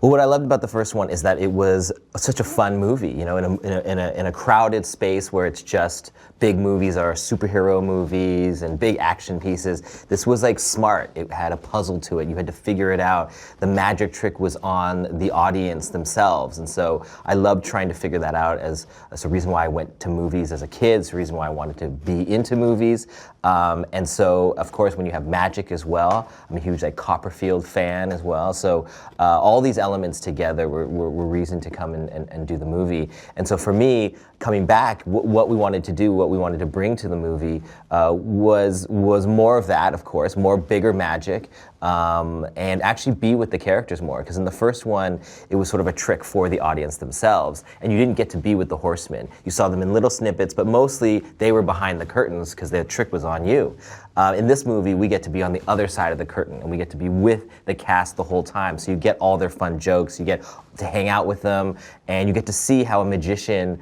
Well, what I loved about the first one is that it was such a fun movie, you know, in a crowded space where it's just big movies are superhero movies and big action pieces. This was like smart. It had a puzzle to it. You had to figure it out. The magic trick was on the audience themselves. And so I loved trying to figure that out as a reason why I went to movies as a kid. It's a reason why I wanted to be into movies. And so, of course, when you have magic as well, I'm a huge like Copperfield fan as well. So all these elements together were reason to come and do the movie. And so for me, coming back, what we wanted to do, what we wanted to bring to the movie was more of that, of course, more bigger magic, and actually be with the characters more. Because in the first one, it was sort of a trick for the audience themselves, and you didn't get to be with the Horsemen. You saw them in little snippets, but mostly they were behind the curtains because the trick was on you. In this movie, we get to be on the other side of the curtain, and we get to be with the cast the whole time. So you get all their fun jokes, you get to hang out with them, and you get to see how a magician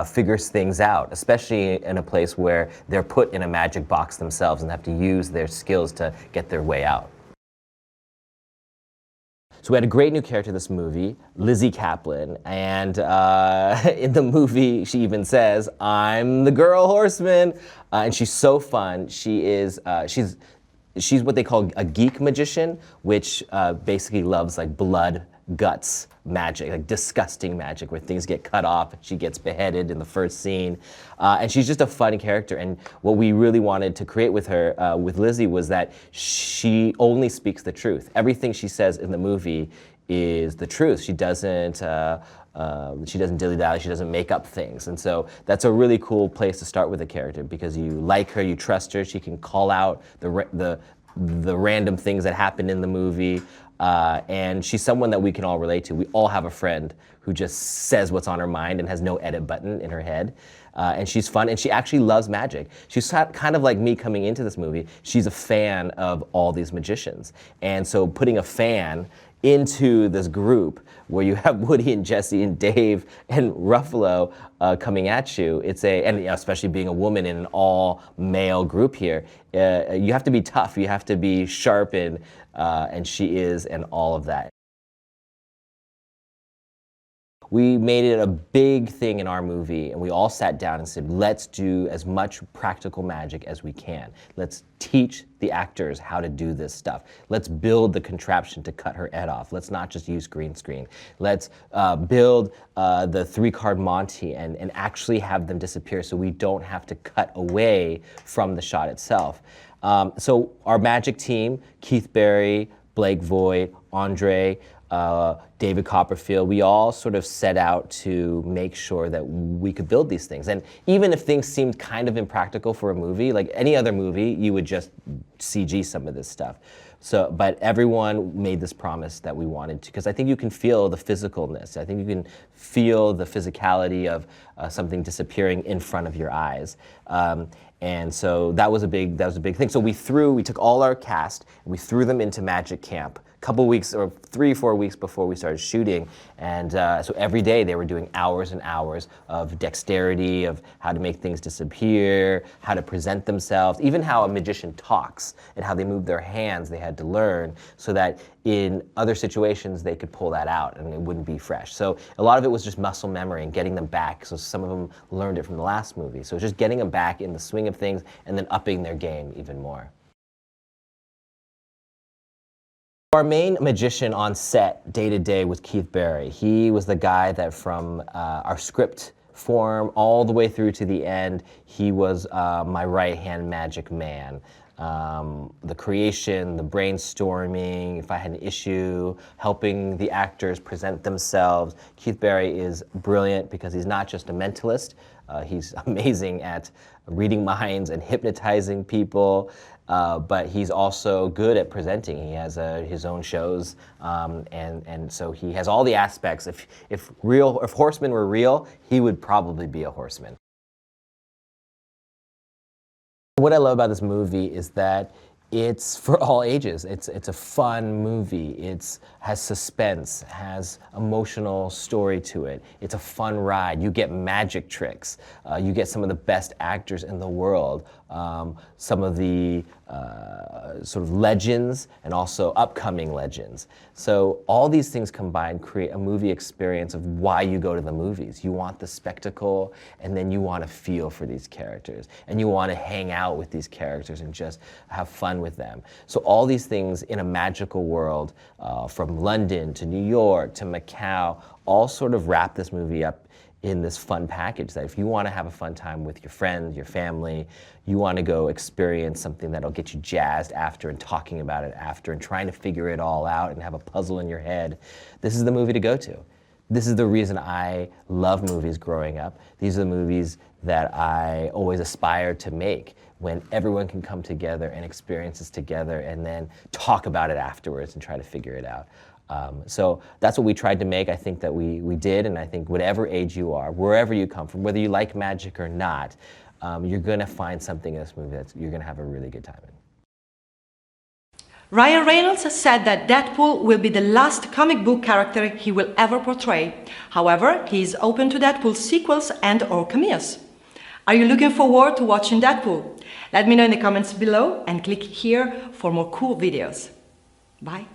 figures things out, especially in a place where they're put in a magic box themselves and have to use their skills to get their way out. So we had a great new character in this movie, Lizzy Kaplan, and in the movie she even says, "I'm the girl horseman," and she's so fun. She is, she's what they call a geek magician, which basically loves like blood, guts magic, like disgusting magic where things get cut off. She gets beheaded in the first scene, and she's just a fun character. And what we really wanted to create with her, with Lizzy, was that she only speaks the truth. Everything she says in the movie is the truth. She doesn't dilly-dally, she doesn't make up things. And so that's a really cool place to start with a character, because you like her, you trust her, she can call out the random things that happen in the movie. And she's someone that we can all relate to. We all have a friend who just says what's on her mind and has no edit button in her head. And she's fun, and she actually loves magic. She's kind of like me coming into this movie. She's a fan of all these magicians. And so putting a fan into this group where you have Woody and Jesse and Dave and Ruffalo coming at you, and you know, especially being a woman in an all-male group here, you have to be tough, you have to be sharp, and she is, and all of that. We made it a big thing in our movie, and we all sat down and said, let's do as much practical magic as we can. Let's teach the actors how to do this stuff. Let's build the contraption to cut her head off. Let's not just use green screen. Let's build the 3-card Monty and actually have them disappear so we don't have to cut away from the shot itself. So our magic team, Keith Barry, Blake Voigt, Andre, David Copperfield, we all sort of set out to make sure that we could build these things. And even if things seemed kind of impractical for a movie, like any other movie, you would just CG some of this stuff. So, but everyone made this promise that we wanted to, because I think you can feel the physicalness. I think you can feel the physicality of something disappearing in front of your eyes. And so that was a big thing. So we took all our cast and we threw them into magic camp a couple weeks, or 3-4 weeks before we started shooting. And so every day they were doing hours and hours of dexterity, of how to make things disappear, how to present themselves, even how a magician talks and how they move their hands they had to learn, so that in other situations they could pull that out and it wouldn't be fresh. So a lot of it was just muscle memory and getting them back. So some of them learned it from the last movie. So just getting them back in the swing of things and then upping their game even more. Our main magician on set, day to day, was Keith Barry. He was the guy that from our script form all the way through to the end, he was my right-hand magic man. The creation, the brainstorming, if I had an issue, helping the actors present themselves. Keith Barry is brilliant because he's not just a mentalist, he's amazing at reading minds and hypnotizing people, but he's also good at presenting. He has his own shows, and so he has all the aspects. If horsemen were real, he would probably be a horseman. What I love about this movie is that it's for all ages. It's a fun movie. It has suspense, has emotional story to it. It's a fun ride. You get magic tricks. You get some of the best actors in the world some of the sort of legends and also upcoming legends. So all these things combined create a movie experience of why you go to the movies. You want the spectacle, and then you want to feel for these characters, and you want to hang out with these characters and just have fun with them. So all these things in a magical world, from London to New York to Macau, all sort of wrap this movie up in this fun package that if you want to have a fun time with your friends, your family, you want to go experience something that'll get you jazzed after and talking about it after and trying to figure it all out and have a puzzle in your head, this is the movie to go to. This is the reason I love movies growing up. These are the movies that I always aspired to make, when everyone can come together and experience this together and then talk about it afterwards and try to figure it out. So that's what we tried to make. I think that we did, and I think whatever age you are, wherever you come from, whether you like magic or not, you're going to find something in this movie that you're going to have a really good time in. Ryan Reynolds said that Deadpool will be the last comic book character he will ever portray. However, he is open to Deadpool sequels and/or cameos. Are you looking forward to watching Deadpool? Let me know in the comments below and click here for more cool videos. Bye.